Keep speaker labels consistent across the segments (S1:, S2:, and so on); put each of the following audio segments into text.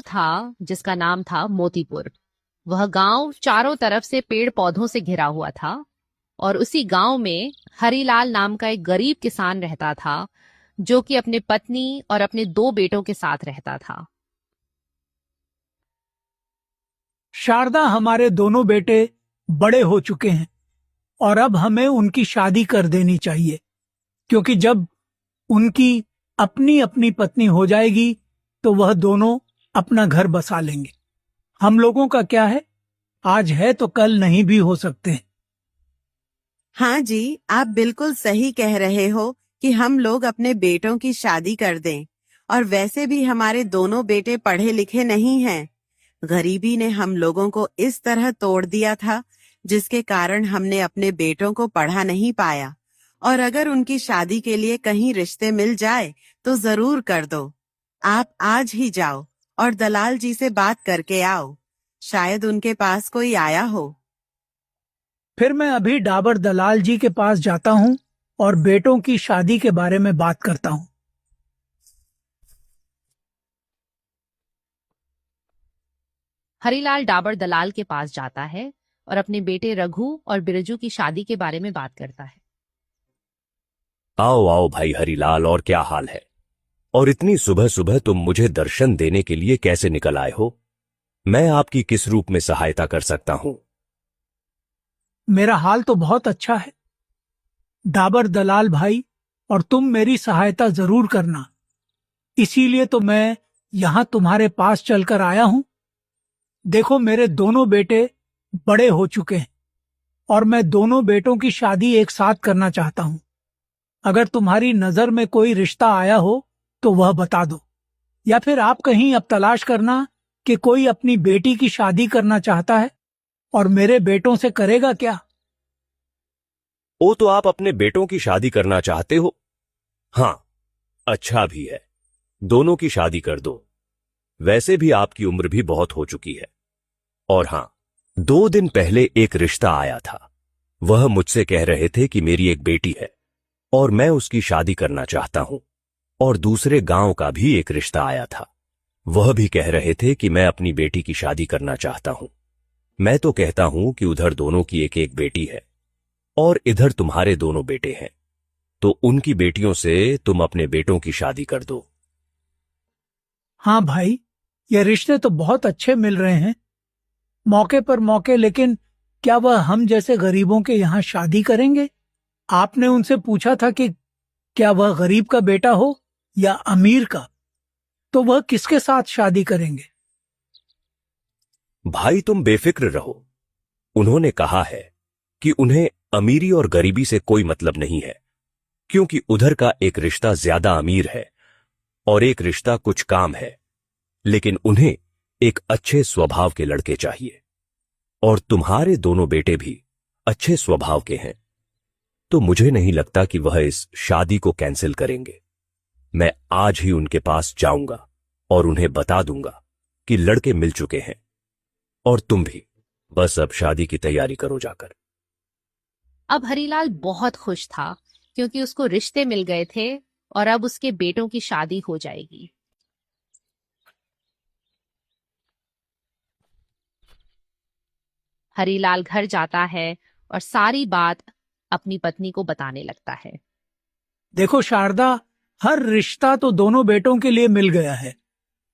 S1: था जिसका नाम था मोतीपुर। वह गांव चारों तरफ से पेड़ पौधों से घिरा हुआ था और उसी गांव में हरीलाल नाम का एक गरीब किसान रहता था जो कि अपने पत्नी और अपने 2 बेटों के साथ रहता था।
S2: शारदा, हमारे दोनों बेटे बड़े हो चुके हैं और अब हमें उनकी शादी कर देनी चाहिए, क्योंकि जब उनकी अपनी अपनी पत्नी हो जाएगी तो वह दोनों अपना घर बसा लेंगे। हम लोगों का क्या है, आज है तो कल नहीं भी हो सकते हैं।
S3: हाँ जी, आप बिल्कुल सही कह रहे हो कि हम लोग अपने बेटों की शादी कर दें। और वैसे भी हमारे दोनों बेटे पढ़े लिखे नहीं हैं। गरीबी ने हम लोगों को इस तरह तोड़ दिया था जिसके कारण हमने अपने बेटों को पढ़ा नहीं पाया। और अगर उनकी शादी के लिए कहीं रिश्ते मिल जाए तो जरूर कर दो। आप आज ही जाओ और दलाल जी से बात करके आओ, शायद उनके पास कोई आया हो।
S2: फिर मैं अभी डाबर दलाल जी के पास जाता हूँ और बेटों की शादी के बारे में बात करता हूँ।
S1: हरीलाल डाबर दलाल के पास जाता है और अपने बेटे रघु और बिरजू की शादी के बारे में बात करता है।
S4: आओ आओ भाई हरीलाल, और क्या हाल है? और इतनी सुबह सुबह तुम मुझे दर्शन देने के लिए कैसे निकल आए हो? मैं आपकी किस रूप में सहायता कर सकता हूं?
S2: मेरा हाल तो बहुत अच्छा है डाबर दलाल भाई, और तुम मेरी सहायता जरूर करना। इसीलिए तो मैं यहाँ तुम्हारे पास चलकर आया हूँ। देखो, मेरे दोनों बेटे बड़े हो चुके हैं और मैं दोनों बेटों की शादी एक साथ करना चाहता हूँ। अगर तुम्हारी नजर में कोई रिश्ता आया हो तो वह बता दो, या फिर आप कहीं अब तलाश करना कि कोई अपनी बेटी की शादी करना चाहता है और मेरे बेटों से करेगा क्या।
S4: ओ, तो आप अपने बेटों की शादी करना चाहते हो? हाँ, अच्छा भी है, दोनों की शादी कर दो। वैसे भी आपकी उम्र भी बहुत हो चुकी है। और हाँ, 2 दिन पहले एक रिश्ता आया था। वह मुझसे कह रहे थे कि मेरी एक बेटी है और मैं उसकी शादी करना चाहता हूं। और दूसरे गांव का भी एक रिश्ता आया था। वह भी कह रहे थे कि मैं अपनी बेटी की शादी करना चाहता हूं। मैं तो कहता हूं कि उधर दोनों की एक एक बेटी है और इधर तुम्हारे दोनों बेटे हैं, तो उनकी बेटियों से तुम अपने बेटों की शादी कर दो।
S2: हाँ भाई, ये रिश्ते तो बहुत अच्छे मिल रहे हैं, मौके पर मौके। लेकिन क्या वह हम जैसे गरीबों के यहाँ शादी करेंगे? आपने उनसे पूछा था कि क्या वह गरीब का बेटा हो या अमीर का, तो वह किसके साथ शादी करेंगे?
S4: भाई तुम बेफिक्र रहो। उन्होंने कहा है कि उन्हें अमीरी और गरीबी से कोई मतलब नहीं है, क्योंकि उधर का एक रिश्ता ज्यादा अमीर है और एक रिश्ता कुछ काम है। लेकिन उन्हें एक अच्छे स्वभाव के लड़के चाहिए, और तुम्हारे दोनों बेटे भी अच्छे स्वभाव के हैं, तो मुझे नहीं लगता कि वह इस शादी को कैंसिल करेंगे। मैं आज ही उनके पास जाऊंगा और उन्हें बता दूंगा कि लड़के मिल चुके हैं, और तुम भी बस अब शादी की तैयारी करो जाकर।
S1: अब हरीलाल बहुत खुश था क्योंकि उसको रिश्ते मिल गए थे और अब उसके बेटों की शादी हो जाएगी। हरीलाल घर जाता है और सारी बात अपनी पत्नी को बताने लगता है।
S2: देखो शारदा, हर रिश्ता तो दोनों बेटों के लिए मिल गया है,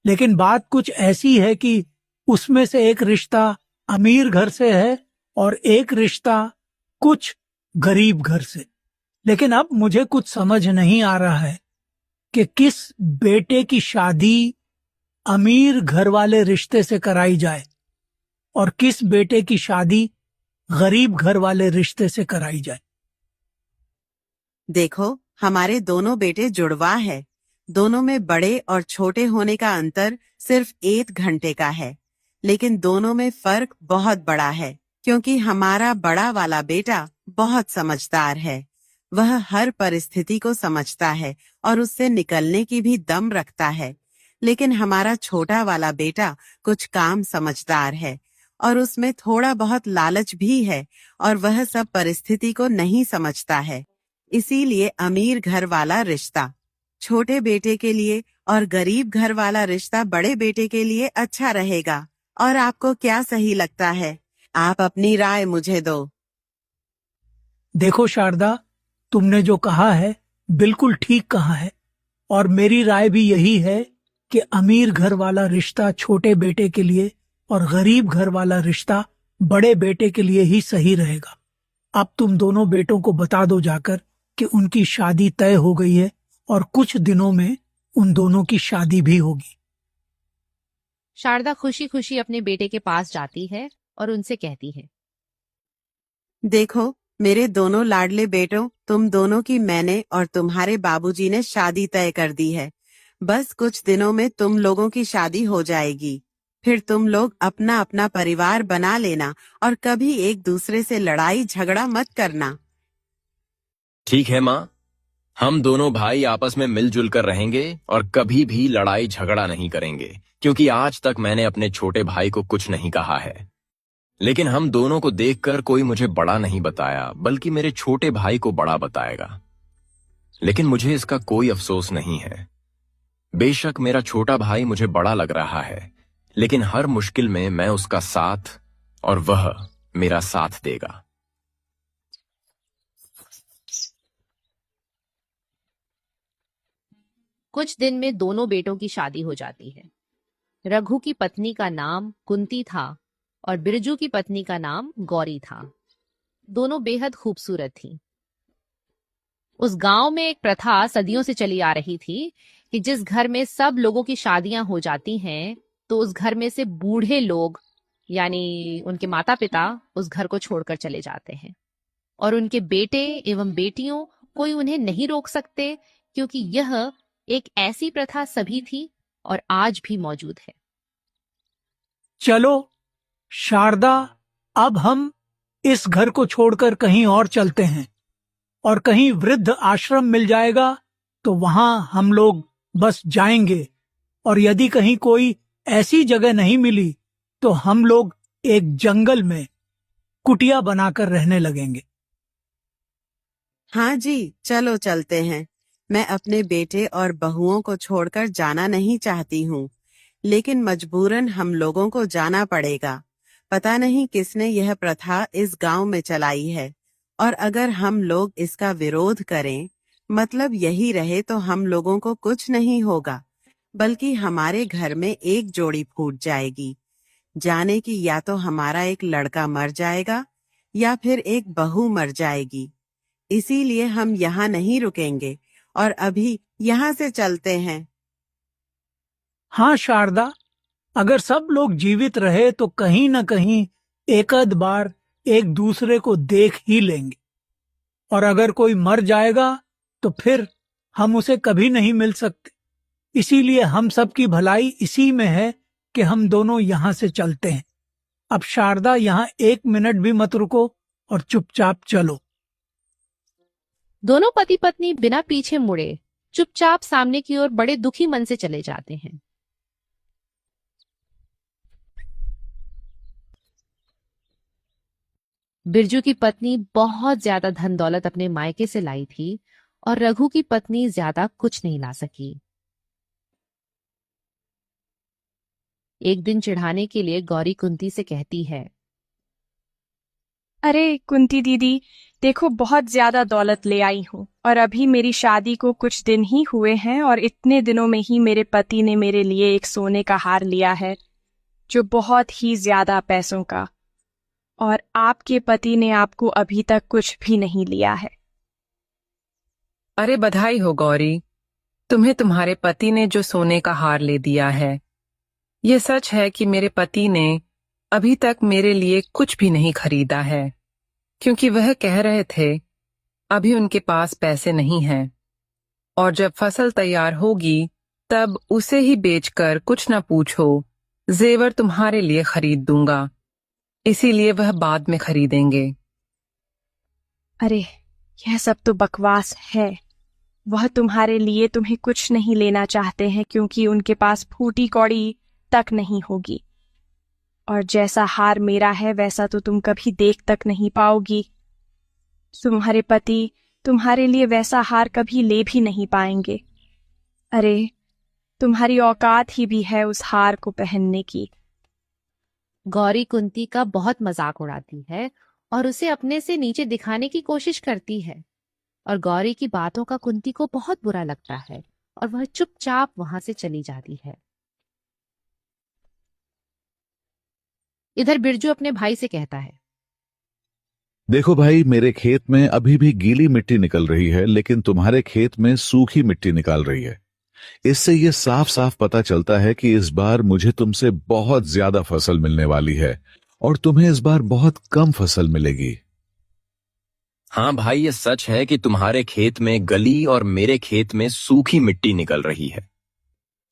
S2: लेकिन बात कुछ ऐसी है कि उसमें से एक रिश्ता अमीर घर से है और एक रिश्ता कुछ गरीब घर से। लेकिन अब मुझे कुछ समझ नहीं आ रहा है कि किस बेटे की शादी अमीर घर वाले रिश्ते से कराई जाए और किस बेटे की शादी गरीब घर वाले रिश्ते से कराई जाए।
S3: देखो, हमारे दोनों बेटे जुड़वा है। दोनों में बड़े और छोटे होने का अंतर सिर्फ 1 घंटे का है, लेकिन दोनों में फर्क बहुत बड़ा है, क्योंकि हमारा बड़ा वाला बेटा बहुत समझदार है। वह हर परिस्थिति को समझता है और उससे निकलने की भी दम रखता है। लेकिन हमारा छोटा वाला बेटा कुछ काम समझदार है और उसमें थोड़ा बहुत लालच भी है, और वह सब परिस्थिति को नहीं समझता है। इसीलिए अमीर घर वाला रिश्ता छोटे बेटे के लिए और गरीब घर वाला रिश्ता बड़े बेटे के लिए अच्छा रहेगा। और आपको क्या सही लगता है? आप अपनी राय मुझे दो।
S2: देखो शारदा, तुमने जो कहा है बिल्कुल ठीक कहा है, और मेरी राय भी यही है कि अमीर घर वाला रिश्ता छोटे बेटे के लिए और गरीब घर वाला रिश्ता बड़े बेटे के लिए ही सही रहेगा। अब तुम दोनों बेटों को बता दो जाकर कि उनकी शादी तय हो गई है और कुछ दिनों में उन दोनों की शादी भी होगी।
S1: शारदा खुशी खुशी अपने बेटे के पास जाती है और उनसे कहती है,
S3: देखो मेरे दोनों लाडले बेटों, तुम दोनों की मैंने और तुम्हारे बाबूजी ने शादी तय कर दी है। बस कुछ दिनों में तुम लोगों की शादी हो जाएगी। फिर तुम लोग अपना अपना परिवार बना लेना और कभी एक दूसरे से लड़ाई झगड़ा मत करना।
S5: ठीक है माँ, हम दोनों भाई आपस में मिलजुल कर रहेंगे और कभी भी लड़ाई झगड़ा नहीं करेंगे, क्योंकि आज तक मैंने अपने छोटे भाई को कुछ नहीं कहा है। लेकिन हम दोनों को देखकर कोई मुझे बड़ा नहीं बताया, बल्कि मेरे छोटे भाई को बड़ा बताएगा। लेकिन मुझे इसका कोई अफसोस नहीं है। बेशक मेरा छोटा भाई मुझे बड़ा लग रहा है, लेकिन हर मुश्किल में मैं उसका साथ और वह मेरा साथ देगा।
S1: कुछ दिन में दोनों बेटों की शादी हो जाती है। रघु की पत्नी का नाम कुंती था और बिरजू की पत्नी का नाम गौरी था। दोनों बेहद खूबसूरत थीं। उस गांव में एक प्रथा सदियों से चली आ रही थी कि जिस घर में सब लोगों की शादियां हो जाती हैं, तो उस घर में से बूढ़े लोग यानी उनके माता पिता उस घर को छोड़कर चले जाते हैं और उनके बेटे एवं बेटियों कोई उन्हें नहीं रोक सकते, क्योंकि यह एक ऐसी प्रथा सभी थी और आज भी मौजूद है।
S2: चलो शारदा, अब हम इस घर को छोड़कर कहीं और चलते हैं, और कहीं वृद्ध आश्रम मिल जाएगा तो वहां हम लोग बस जाएंगे, और यदि कहीं कोई ऐसी जगह नहीं मिली तो हम लोग एक जंगल में कुटिया बनाकर रहने लगेंगे।
S3: हाँ जी, चलो चलते हैं। मैं अपने बेटे और बहुओं को छोड़कर जाना नहीं चाहती हूँ, लेकिन मजबूरन हम लोगों को जाना पड़ेगा। पता नहीं किसने यह प्रथा इस गांव में चलाई है, और अगर हम लोग इसका विरोध करें, मतलब यही रहे, तो हम लोगों को कुछ नहीं होगा, बल्कि हमारे घर में एक जोड़ी फूट जाएगी। जाने की या तो हमारा एक लड़का मर जाएगा या फिर एक बहू मर जाएगी। इसीलिए हम यहाँ नहीं रुकेंगे और अभी यहाँ से चलते हैं।
S2: हाँ शारदा, अगर सब लोग जीवित रहे तो कहीं न कहीं एकाध बार एक दूसरे को देख ही लेंगे, और अगर कोई मर जाएगा तो फिर हम उसे कभी नहीं मिल सकते। इसीलिए हम सब की भलाई इसी में है कि हम दोनों यहाँ से चलते हैं। अब शारदा, यहाँ 1 मिनट भी मत रुको और चुपचाप चलो।
S1: दोनों पति पत्नी बिना पीछे मुड़े चुपचाप सामने की ओर बड़े दुखी मन से चले जाते हैं। बिरजू की पत्नी बहुत ज्यादा धन दौलत अपने मायके से लाई थी और रघु की पत्नी ज्यादा कुछ नहीं ला सकी। एक दिन चिढ़ाने के लिए गौरी कुंती से कहती है,
S6: अरे कुंती दीदी, देखो बहुत ज्यादा दौलत ले आई हूँ, और अभी मेरी शादी को कुछ दिन ही हुए हैं और इतने दिनों में ही मेरे पति ने मेरे लिए एक सोने का हार लिया है जो बहुत ही ज्यादा पैसों का, और आपके पति ने आपको अभी तक कुछ भी नहीं लिया है।
S7: अरे बधाई हो गौरी, तुम्हें तुम्हारे पति ने जो सोने का हार ले दिया है। ये सच है कि मेरे पति ने अभी तक मेरे लिए कुछ भी नहीं खरीदा है, क्योंकि वह कह रहे थे अभी उनके पास पैसे नहीं हैं, और जब फसल तैयार होगी तब उसे ही बेचकर कुछ न पूछो जेवर तुम्हारे लिए खरीद दूंगा, इसीलिए वह बाद में खरीदेंगे।
S6: अरे यह सब तो बकवास है। वह तुम्हारे लिए तुम्हें कुछ नहीं लेना चाहते हैं, क्योंकि उनके पास फूटी कौड़ी तक नहीं होगी, और जैसा हार मेरा है वैसा तो तुम कभी देख तक नहीं पाओगी। तुम्हारे पति तुम्हारे लिए वैसा हार कभी ले भी नहीं पाएंगे। अरे तुम्हारी औकात ही भी है उस हार को पहनने की।
S1: गौरी कुंती का बहुत मजाक उड़ाती है और उसे अपने से नीचे दिखाने की कोशिश करती है, और गौरी की बातों का कुंती को बहुत बुरा लगता है और वह चुपचाप वहां से चली जाती है। इधर बिरजू अपने भाई से कहता है,
S8: देखो भाई, मेरे खेत में अभी भी गीली मिट्टी निकल रही है, लेकिन तुम्हारे खेत में सूखी मिट्टी निकाल रही है। इससे यह साफ साफ पता चलता है कि इस बार मुझे तुमसे बहुत ज्यादा फसल मिलने वाली है और तुम्हें इस बार बहुत कम फसल मिलेगी।
S5: हाँ भाई, ये सच है कि तुम्हारे खेत में गली और मेरे खेत में सूखी मिट्टी निकल रही है,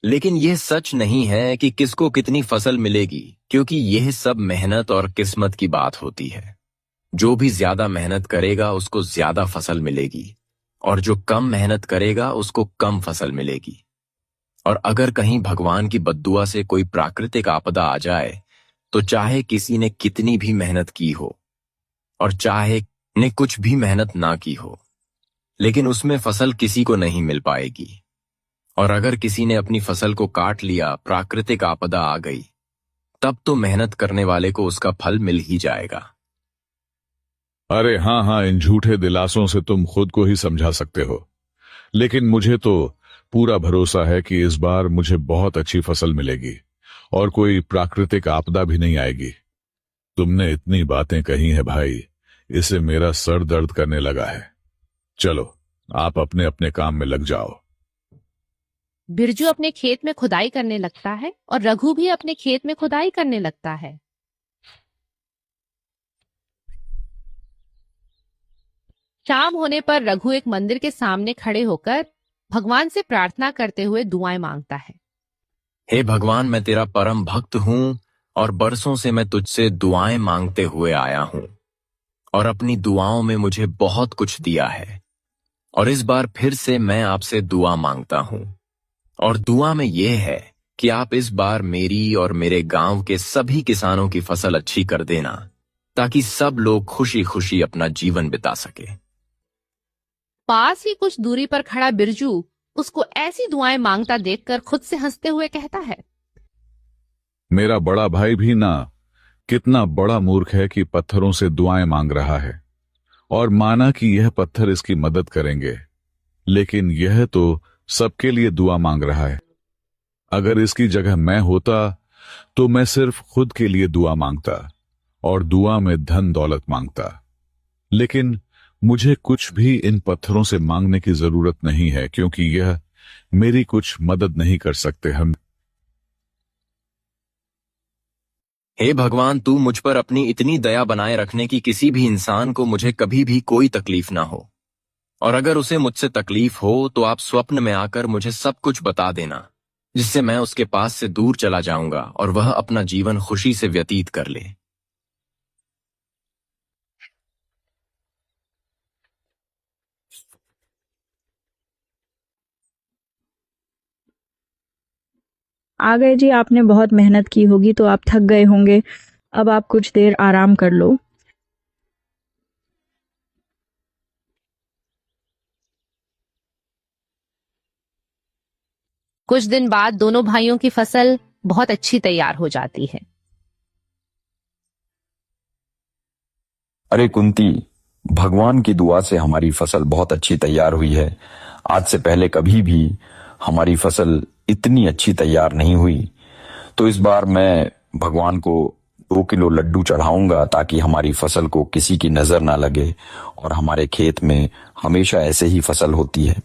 S5: लेकिन यह सच नहीं है कि किसको कितनी फसल मिलेगी, क्योंकि यह सब मेहनत और किस्मत की बात होती है। जो भी ज्यादा मेहनत करेगा उसको ज्यादा फसल मिलेगी, और जो कम मेहनत करेगा उसको कम फसल मिलेगी। और अगर कहीं भगवान की बद्दुआ से कोई प्राकृतिक आपदा आ जाए, तो चाहे किसी ने कितनी भी मेहनत की हो और चाहे ने कुछ भी मेहनत ना की हो, लेकिन उसमें फसल किसी को नहीं मिल पाएगी। और अगर किसी ने अपनी फसल को काट लिया, प्राकृतिक आपदा आ गई, तब तो मेहनत करने वाले को उसका फल मिल ही जाएगा।
S8: अरे हाँ हाँ, इन झूठे दिलासों से तुम खुद को ही समझा सकते हो, लेकिन मुझे तो पूरा भरोसा है कि इस बार मुझे बहुत अच्छी फसल मिलेगी और कोई प्राकृतिक आपदा भी नहीं आएगी। तुमने इतनी बातें कही हैं भाई, इससे मेरा सर दर्द करने लगा है। चलो, आप अपने अपने काम में लग जाओ।
S1: बिरजू अपने खेत में खुदाई करने लगता है और रघु भी अपने खेत में खुदाई करने लगता है। शाम होने पर रघु एक मंदिर के सामने खड़े होकर भगवान से प्रार्थना करते हुए दुआएं मांगता है।
S5: हे भगवान, मैं तेरा परम भक्त हूं और बरसों से मैं तुझसे दुआएं मांगते हुए आया हूं, और अपनी दुआओं में मुझे बहुत कुछ दिया है, और इस बार फिर से मैं आपसे दुआ मांगता हूं। और दुआ में यह है कि आप इस बार मेरी और मेरे गांव के सभी किसानों की फसल अच्छी कर देना, ताकि सब लोग खुशी खुशी अपना जीवन बिता सके।
S1: पास ही कुछ दूरी पर खड़ा बिरजू उसको ऐसी दुआएं मांगता देखकर खुद से हंसते हुए कहता है,
S8: मेरा बड़ा भाई भी ना कितना बड़ा मूर्ख है कि पत्थरों से दुआएं मांग रहा है और माना कि यह पत्थर इसकी मदद करेंगे, लेकिन यह तो सबके लिए दुआ मांग रहा है। अगर इसकी जगह मैं होता तो मैं सिर्फ खुद के लिए दुआ मांगता और दुआ में धन दौलत मांगता, लेकिन मुझे कुछ भी इन पत्थरों से मांगने की जरूरत नहीं है, क्योंकि यह मेरी कुछ मदद नहीं कर सकते। हम
S5: हे भगवान, तू मुझ पर अपनी इतनी दया बनाए रखने की किसी भी इंसान को मुझे कभी भी कोई तकलीफ ना हो, और अगर उसे मुझसे तकलीफ हो तो आप स्वप्न में आकर मुझे सब कुछ बता देना, जिससे मैं उसके पास से दूर चला जाऊंगा और वह अपना जीवन खुशी से व्यतीत कर ले।
S9: आ गए जी, आपने बहुत मेहनत की होगी तो आप थक गए होंगे। अब आप कुछ देर आराम कर लो।
S1: कुछ दिन बाद दोनों भाइयों की फसल बहुत अच्छी तैयार हो जाती है।
S10: अरे कुंती, भगवान की दुआ से हमारी फसल बहुत अच्छी तैयार हुई है। आज से पहले कभी भी हमारी फसल इतनी अच्छी तैयार नहीं हुई, तो इस बार मैं भगवान को 2 किलो लड्डू चढ़ाऊंगा, ताकि हमारी फसल को किसी की नजर ना लगे और हमारे खेत में हमेशा ऐसे ही फसल होती है।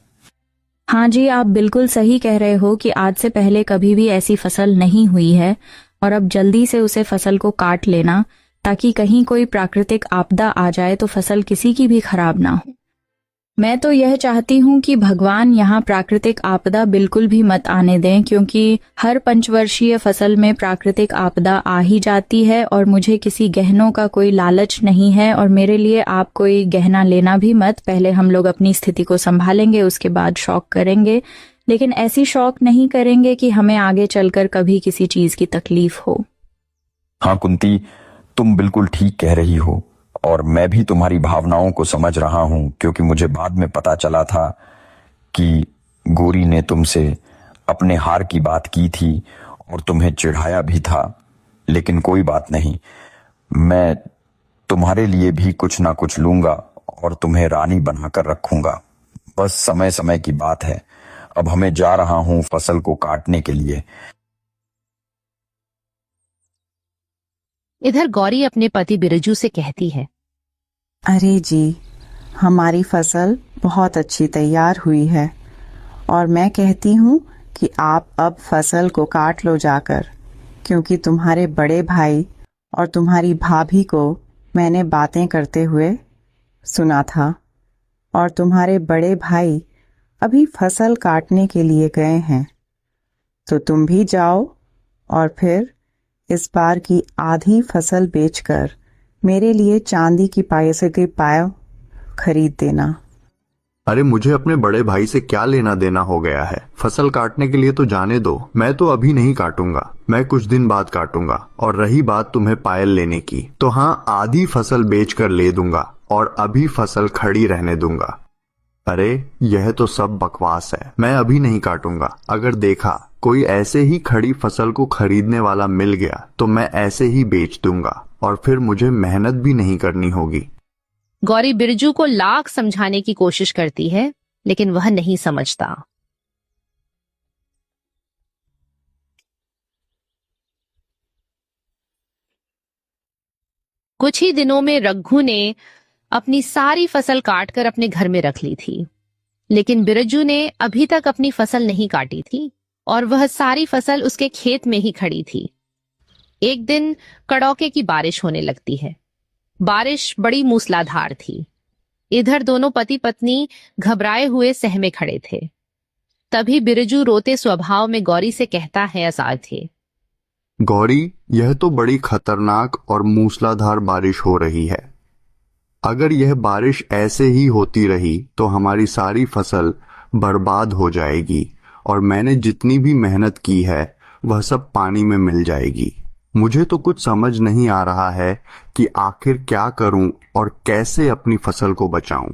S9: हाँ जी, आप बिल्कुल सही कह रहे हो कि आज से पहले कभी भी ऐसी फसल नहीं हुई है, और अब जल्दी से उसे फसल को काट लेना, ताकि कहीं कोई प्राकृतिक आपदा आ जाए तो फसल किसी की भी खराब ना हो। मैं तो यह चाहती हूँ कि भगवान यहाँ प्राकृतिक आपदा बिल्कुल भी मत आने दें, क्योंकि हर पंचवर्षीय फसल में प्राकृतिक आपदा आ ही जाती है, और मुझे किसी गहनों का कोई लालच नहीं है, और मेरे लिए आप कोई गहना लेना भी मत। पहले हम लोग अपनी स्थिति को संभालेंगे, उसके बाद शौक करेंगे, लेकिन ऐसी शौक नहीं करेंगे कि हमें आगे चलकर कभी किसी चीज की तकलीफ हो।
S10: हाँ कुंती, तुम बिल्कुल ठीक कह रही हो, और मैं भी तुम्हारी भावनाओं को समझ रहा हूं, क्योंकि मुझे बाद में पता चला था कि गौरी ने तुमसे अपने हार की बात की थी और तुम्हें चिढ़ाया भी था, लेकिन कोई बात नहीं, मैं तुम्हारे लिए भी कुछ ना कुछ लूंगा और तुम्हें रानी बनाकर रखूंगा। बस समय समय की बात है। अब हमें जा रहा हूं फसल को काटने के लिए।
S1: इधर गौरी अपने पति बिरजू से कहती है,
S11: अरे जी, हमारी फसल बहुत अच्छी तैयार हुई है और मैं कहती हूँ कि आप अब फसल को काट लो जाकर, क्योंकि तुम्हारे बड़े भाई और तुम्हारी भाभी को मैंने बातें करते हुए सुना था और तुम्हारे बड़े भाई अभी फसल काटने के लिए गए हैं। तो तुम भी जाओ और फिर इस बार की आधी फसल बेचकर मेरे लिए चांदी की पैसे के पाव खरीद देना।
S12: अरे मुझे अपने बड़े भाई से क्या लेना देना हो गया है? फसल काटने के लिए तो जाने दो, मैं तो अभी नहीं काटूंगा, मैं कुछ दिन बाद काटूंगा। और रही बात तुम्हें पायल लेने की, तो हाँ, आधी फसल बेचकर ले दूंगा और अभी फसल खड़ी रहने दूंगा। अरे यह तो सब बकवास है, मैं अभी नहीं काटूंगा। अगर देखा कोई ऐसे ही खड़ी फसल को खरीदने वाला मिल गया तो मैं ऐसे ही बेच दूंगा और फिर मुझे मेहनत भी नहीं करनी होगी।
S1: गौरी बिरजू को लाख समझाने की कोशिश करती है, लेकिन वह नहीं समझता। कुछ ही दिनों में रघु ने अपनी सारी फसल काटकर अपने घर में रख ली थी, लेकिन बिरजू ने अभी तक अपनी फसल नहीं काटी थी और वह सारी फसल उसके खेत में ही खड़ी थी। एक दिन कड़ौके की बारिश होने लगती है। बारिश बड़ी मूसलाधार थी। इधर दोनों पति पत्नी घबराए हुए सहमे खड़े थे। तभी बिरजू रोते स्वभाव में गौरी से कहता है असाध्य,
S12: गौरी, यह तो बड़ी खतरनाक और मूसलाधार बारिश हो रही है। अगर यह बारिश ऐसे ही होती रही तो हमारी सारी फसल बर्बाद हो जाएगी और मैंने जितनी भी मेहनत की है वह सब पानी में मिल जाएगी। मुझे तो कुछ समझ नहीं आ रहा है कि आखिर क्या करूं और कैसे अपनी फसल को बचाऊं।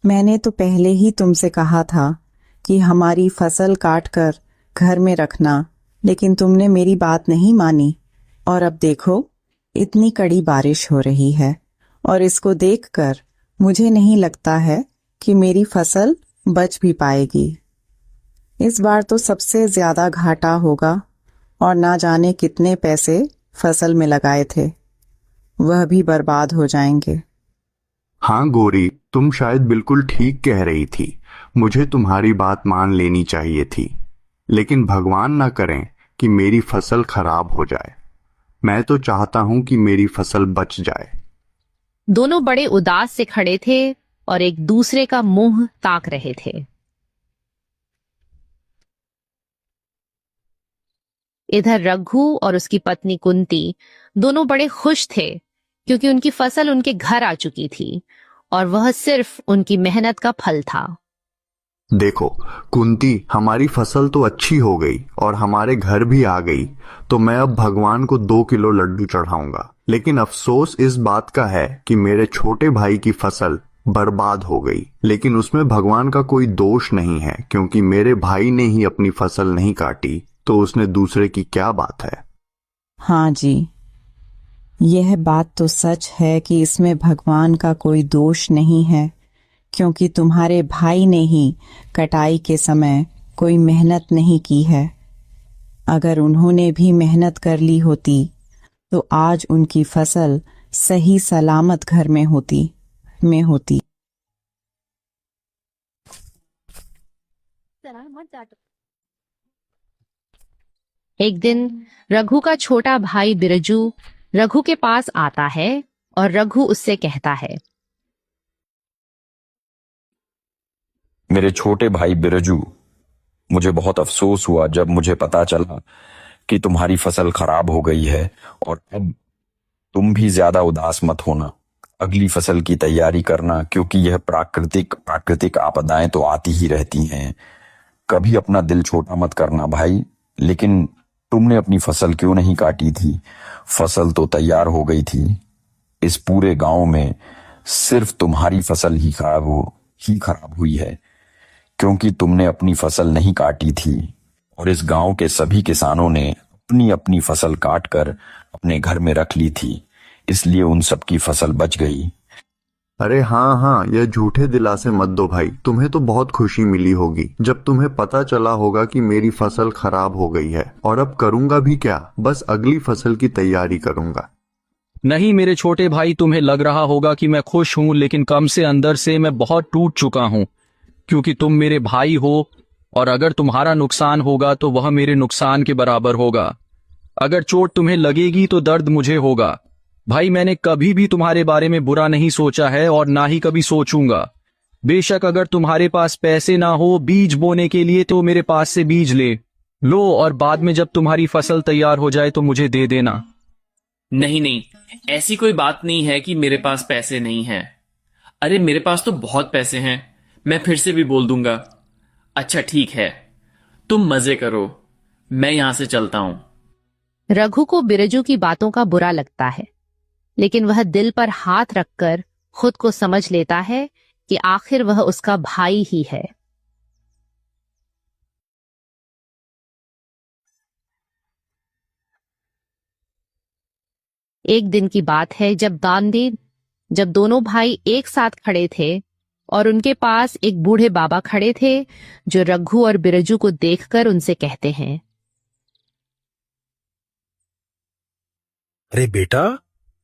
S11: मैंने तो पहले ही तुमसे कहा था कि हमारी फसल काटकर घर में रखना, लेकिन तुमने मेरी बात नहीं मानी और अब देखो इतनी कड़ी बारिश हो रही है और इसको देखकर मुझे नहीं लगता है कि मेरी फसल बच भी पाएगी। इस बार तो सबसे ज्यादा घाटा होगा और ना जाने कितने पैसे फसल में लगाए थे वह भी बर्बाद हो जाएंगे।
S12: हाँ गौरी, तुम शायद बिल्कुल ठीक कह रही थी। मुझे तुम्हारी बात मान लेनी चाहिए थी, लेकिन भगवान ना करें कि मेरी फसल खराब हो जाए। मैं तो चाहता हूं कि मेरी फसल बच जाए।
S1: दोनों बड़े उदास से खड़े थे और एक दूसरे का मुंह ताक रहे थे। इधर रघु और उसकी पत्नी कुंती दोनों बड़े खुश थे, क्योंकि उनकी फसल उनके घर आ चुकी थी और वह सिर्फ उनकी मेहनत का फल था।
S12: देखो कुंती, हमारी फसल तो अच्छी हो गई और हमारे घर भी आ गई, तो मैं अब भगवान को 2 किलो लड्डू चढ़ाऊंगा। लेकिन अफसोस इस बात का है कि मेरे छोटे भाई की फसल बर्बाद हो गई, लेकिन उसमें भगवान का कोई दोष नहीं है, क्योंकि मेरे भाई ने ही अपनी फसल नहीं काटी, तो उसने दूसरे की क्या बात है।
S11: हाँ जी, यह बात तो सच है कि इसमें भगवान का कोई दोष नहीं है, क्योंकि तुम्हारे भाई ने ही कटाई के समय कोई मेहनत नहीं की है। अगर उन्होंने भी मेहनत कर ली होती तो आज उनकी फसल सही सलामत घर में होती।
S1: एक दिन रघु का छोटा भाई बिरजू रघु के पास आता है और रघु उससे कहता है,
S10: मेरे छोटे भाई बिरजू, मुझे बहुत अफसोस हुआ जब मुझे पता चला कि तुम्हारी फसल खराब हो गई है, और अब तुम भी ज्यादा उदास मत होना। अगली फसल की तैयारी करना, क्योंकि यह प्राकृतिक आपदाएं तो आती ही रहती हैं। कभी अपना दिल छोटा मत करना भाई। लेकिन तुमने अपनी फसल क्यों नहीं काटी थी? फसल तो तैयार हो गई थी। इस पूरे गांव में सिर्फ तुम्हारी फसल ही खराब हुई है, क्योंकि तुमने अपनी फसल नहीं काटी थी। और इस गांव के सभी किसानों ने अपनी अपनी फसल काट कर अपने घर में रख ली थी, इसलिए उन सबकी फसल बच गई।
S12: अरे हाँ हाँ, यह झूठे दिलासे मत दो भाई। तुम्हें तो बहुत खुशी मिली होगी जब तुम्हें पता चला होगा कि मेरी फसल खराब हो गई है। और अब करूंगा भी क्या, बस अगली फसल की तैयारी करूंगा।
S13: नहीं मेरे छोटे भाई, तुम्हें लग रहा होगा कि मैं खुश हूं, लेकिन कम से अंदर से मैं बहुत टूट चुका हूं, क्योंकि तुम मेरे भाई हो और अगर तुम्हारा नुकसान होगा तो वह मेरे नुकसान के बराबर होगा। अगर चोट तुम्हें लगेगी तो दर्द मुझे होगा। भाई मैंने कभी भी तुम्हारे बारे में बुरा नहीं सोचा है और ना ही कभी सोचूंगा। बेशक अगर तुम्हारे पास पैसे ना हो बीज बोने के लिए तो मेरे पास से बीज ले लो और बाद में जब तुम्हारी फसल तैयार हो जाए तो मुझे दे देना।
S14: नहीं नहीं, ऐसी कोई बात नहीं है कि मेरे पास पैसे नहीं हैं। अरे मेरे पास तो बहुत पैसे हैं, मैं फिर से भी बोल दूंगा। अच्छा ठीक है, तुम मजे करो, मैं यहां से चलता हूं।
S1: रघु को बिरजू की बातों का बुरा लगता है, लेकिन वह दिल पर हाथ रखकर खुद को समझ लेता है कि आखिर वह उसका भाई ही है। एक दिन की बात है जब दोनों भाई एक साथ खड़े थे और उनके पास एक बूढ़े बाबा खड़े थे जो रघु और बिरजू को देखकर उनसे कहते हैं,
S15: अरे बेटा,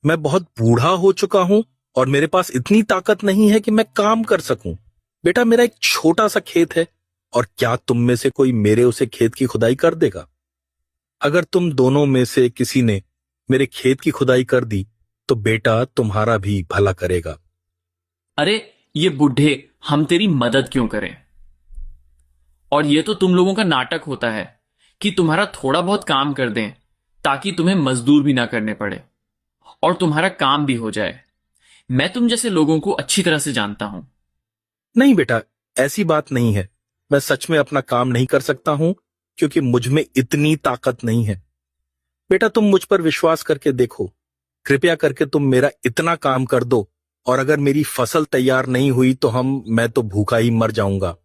S15: मैं बहुत बूढ़ा हो चुका हूं और मेरे पास इतनी ताकत नहीं है कि मैं काम कर सकूं। बेटा मेरा एक छोटा सा खेत है और क्या तुम में से कोई मेरे उसे खेत की खुदाई कर देगा? अगर तुम दोनों में से किसी ने मेरे खेत की खुदाई कर दी तो बेटा तुम्हारा भी भला करेगा।
S14: अरे ये बुढ़े, हम तेरी मदद क्यों करें? और ये तो तुम लोगों का नाटक होता है कि तुम्हारा थोड़ा बहुत काम कर दें ताकि तुम्हें मजदूर भी ना करने पड़े और तुम्हारा काम भी हो जाए। मैं तुम जैसे लोगों को अच्छी तरह से जानता हूं।
S15: नहीं बेटा, ऐसी बात नहीं है। मैं सच में अपना काम नहीं कर सकता हूं क्योंकि मुझ में इतनी ताकत नहीं है। बेटा तुम मुझ पर विश्वास करके देखो, कृपया करके तुम मेरा इतना काम कर दो और अगर मेरी फसल तैयार नहीं हुई तो मैं तो भूखा ही मर जाऊंगा।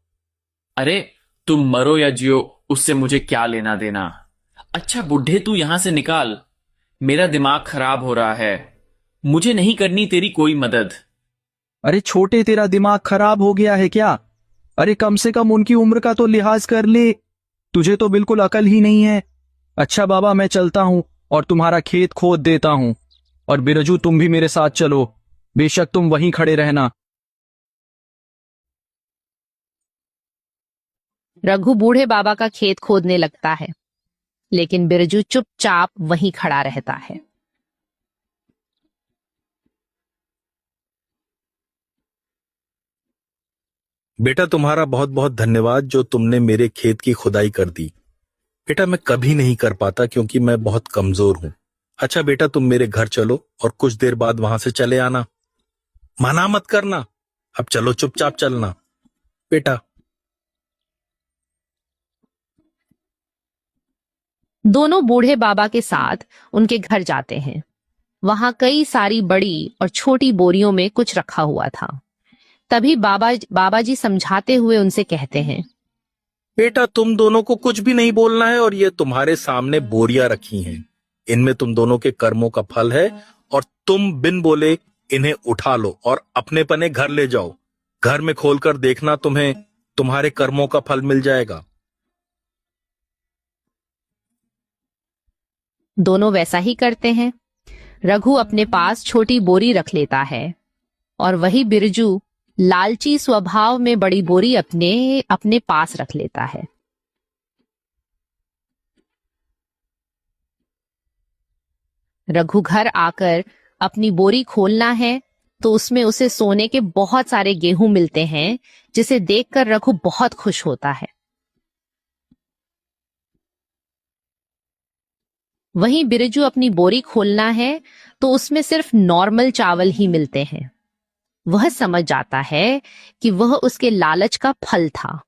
S14: अरे तुम मरो या जियो, उससे मुझे क्या लेना देना। अच्छा बुढ़े, तू यहां से निकाल, मेरा दिमाग खराब हो रहा है, मुझे नहीं करनी तेरी कोई मदद।
S13: अरे छोटे, तेरा दिमाग खराब हो गया है क्या? अरे कम से कम उनकी उम्र का तो लिहाज कर ले, तुझे तो बिल्कुल अकल ही नहीं है। अच्छा बाबा, मैं चलता हूं और तुम्हारा खेत खोद देता हूं और बिरजू तुम भी मेरे साथ चलो, बेशक तुम वहीं खड़े रहना।
S1: रघु बूढ़े बाबा का खेत खोदने लगता है, लेकिन बिरजू चुपचाप वहीं खड़ा रहता है।
S15: बेटा तुम्हारा बहुत बहुत धन्यवाद जो तुमने मेरे खेत की खुदाई कर दी। बेटा मैं कभी नहीं कर पाता क्योंकि मैं बहुत कमजोर हूं। अच्छा बेटा तुम मेरे घर चलो और कुछ देर बाद वहां से चले आना, मना मत करना। अब चलो, चुपचाप चलना बेटा।
S1: दोनों बूढ़े बाबा के साथ उनके घर जाते हैं। वहां कई सारी बड़ी और छोटी बोरियों में कुछ रखा हुआ था। तभी बाबा जी समझाते हुए उनसे कहते हैं,
S15: बेटा तुम दोनों को कुछ भी नहीं बोलना है और ये तुम्हारे सामने बोरियां रखी हैं, इनमें तुम दोनों के कर्मों का फल है और तुम बिन बोले इन्हें उठा लो और अपने पने घर ले जाओ। घर में खोलकर देखना, तुम्हें तुम्हारे कर्मों का फल मिल जाएगा।
S1: दोनों वैसा ही करते हैं। रघु अपने पास छोटी बोरी रख लेता है और वही बिरजू लालची स्वभाव में बड़ी बोरी अपने पास रख लेता है। रघु घर आकर अपनी बोरी खोलना है तो उसमें उसे सोने के बहुत सारे गेहूं मिलते हैं, जिसे देखकर रघु बहुत खुश होता है। वहीं बिरजू अपनी बोरी खोलना है तो उसमें सिर्फ नॉर्मल चावल ही मिलते हैं। वह समझ जाता है कि वह उसके लालच का फल था।